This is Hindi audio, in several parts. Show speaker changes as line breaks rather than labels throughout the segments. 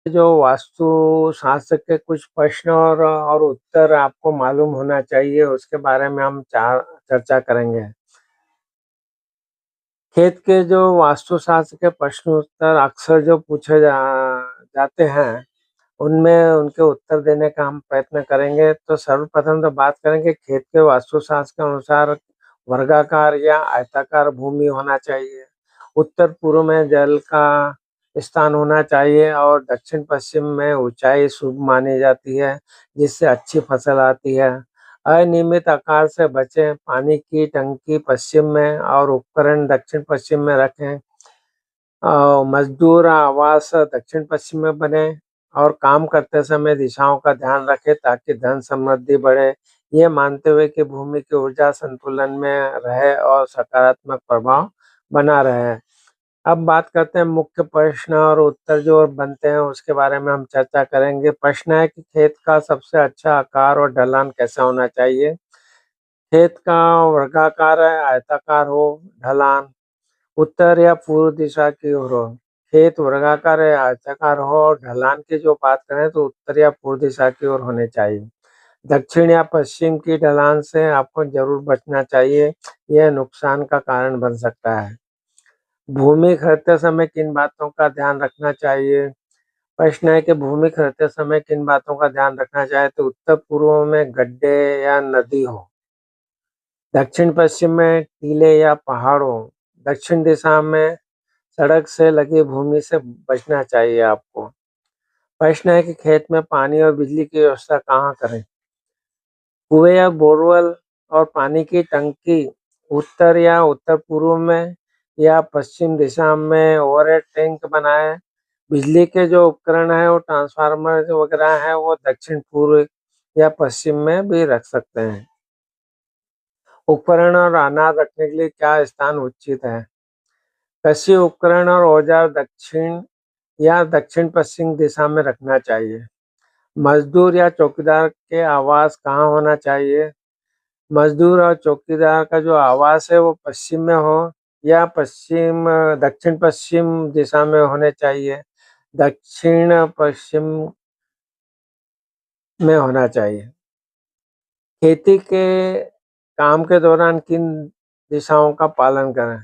जो वास्तु शास्त्र के कुछ प्रश्न और उत्तर आपको मालूम होना चाहिए, उसके बारे में हम चर्चा करेंगे। खेत के जो वास्तुशास्त्र के प्रश्न उत्तर अक्सर जो पूछे जाते हैं, उनमें उनके उत्तर देने का हम प्रयत्न करेंगे। तो सर्वप्रथम तो बात करेंगे खेत के वास्तुशास्त्र के अनुसार वर्गाकार या आयताकार भूमि होना चाहिए। उत्तर पूर्व में जल का स्थान होना चाहिए और दक्षिण पश्चिम में ऊंचाई शुभ मानी जाती है, जिससे अच्छी फसल आती है। अनियमित आकार से बचें, पानी की टंकी पश्चिम में और उपकरण दक्षिण पश्चिम में रखें। मजदूर आवास दक्षिण पश्चिम में बने और काम करते समय दिशाओं का ध्यान रखें ताकि धन समृद्धि बढ़े। ये मानते हुए कि भूमि की ऊर्जा संतुलन में रहे और सकारात्मक प्रभाव बना रहे। अब बात करते हैं मुख्य प्रश्न और उत्तर जो बनते हैं, उसके बारे में हम चर्चा करेंगे। प्रश्न है कि खेत का सबसे अच्छा आकार और ढलान कैसा होना चाहिए। खेत का वर्गाकार है, आयताकार हो। ढलान उत्तर या पूर्व दिशा की ओर हो। खेत वर्गाकार या आयताकार हो और ढलान की जो बात करें तो उत्तर या पूर्व दिशा की ओर होने चाहिए। दक्षिण या पश्चिम की ढलान से आपको जरूर बचना चाहिए, यह नुकसान का कारण बन सकता है। भूमि खरीदते समय किन बातों का ध्यान रखना चाहिए। प्रश्न है कि भूमि खरीदते समय किन बातों का ध्यान रखना चाहिए। तो उत्तर पूर्व में गड्ढे या नदी हो। दक्षिण पश्चिम में टीले या पहाड़ हो। दक्षिण दिशा में सड़क से लगी भूमि से बचना चाहिए आपको। प्रश्न है कि खेत में पानी और बिजली की व्यवस्था कहाँ करें। कुएं या बोरवेल और पानी की टंकी उत्तर या उत्तर पूर्व में या पश्चिम दिशा में ओवरहेड टैंक बनाए। बिजली के जो उपकरण है वो ट्रांसफार्मर वगैरह है वो दक्षिण पूर्व या पश्चिम में भी रख सकते हैं। उपकरण और अनाज रखने के लिए क्या स्थान उचित है। कृषि उपकरण और औजार दक्षिण या दक्षिण पश्चिम दिशा में रखना चाहिए। मजदूर या चौकीदार के आवास कहाँ होना चाहिए। मजदूर और चौकीदार का जो आवास है वो पश्चिम में हो या दक्षिण पश्चिम दिशा में होने चाहिए। दक्षिण पश्चिम में होना चाहिए। खेती के काम के दौरान किन दिशाओं का पालन करें।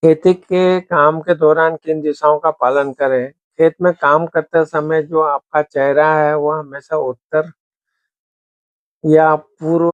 खेती के काम के दौरान किन दिशाओं का पालन करें। खेत में काम करते समय जो आपका चेहरा है वो हमेशा उत्तर या पूर्व